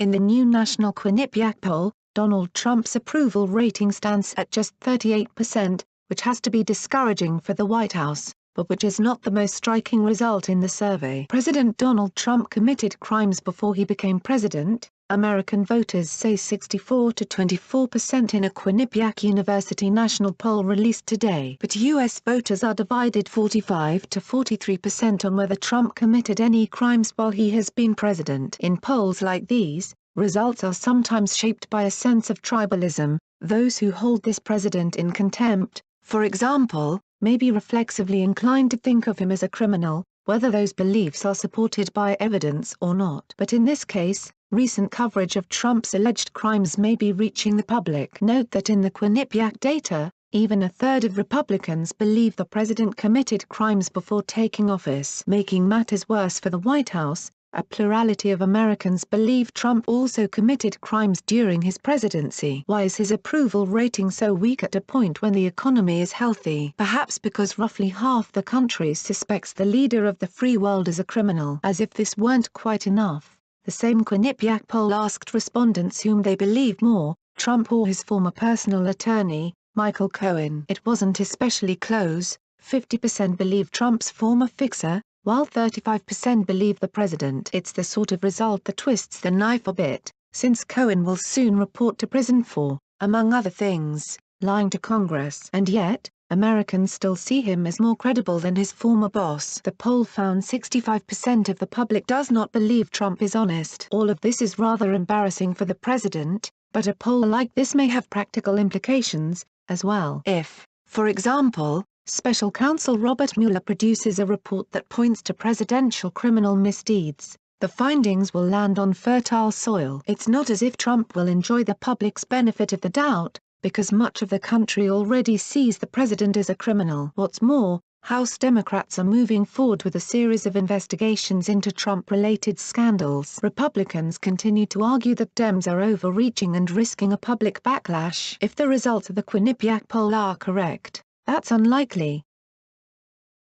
In the new national Quinnipiac poll, Donald Trump's approval rating stands at just 38%, which has to be discouraging for the White House, but which is not the most striking result in the survey. President Donald Trump committed crimes before he became president, American voters say 64 to 24% in a Quinnipiac University national poll released today. But U.S. voters are divided 45 to 43% on whether Trump committed any crimes while he has been president. In polls like these, results are sometimes shaped by a sense of tribalism. Those who hold this president in contempt, for example, may be reflexively inclined to think of him as a criminal, whether those beliefs are supported by evidence or not. But in this case, recent coverage of Trump's alleged crimes may be reaching the public. Note that in the Quinnipiac data, even a third of Republicans believe the president committed crimes before taking office. Making matters worse for the White House, a plurality of Americans believe Trump also committed crimes during his presidency. Why is his approval rating so weak at a point when the economy is healthy? Perhaps because roughly half the country suspects the leader of the free world as a criminal. As if this weren't quite enough, the same Quinnipiac poll asked respondents whom they believe more, Trump or his former personal attorney, Michael Cohen. It wasn't especially close. 50% believe Trump's former fixer, while 35% believe the president. It's the sort of result that twists the knife a bit, since Cohen will soon report to prison for, among other things, lying to Congress. And yet, Americans still see him as more credible than his former boss. The poll found 65% of the public does not believe Trump is honest. All of this is rather embarrassing for the president, but a poll like this may have practical implications, as well. If, for example, Special Counsel Robert Mueller produces a report that points to presidential criminal misdeeds, the findings will land on fertile soil. It's not as if Trump will enjoy the public's benefit of the doubt, because much of the country already sees the president as a criminal. What's more, House Democrats are moving forward with a series of investigations into Trump-related scandals. Republicans continue to argue that Dems are overreaching and risking a public backlash. If the results of the Quinnipiac poll are correct, that's unlikely,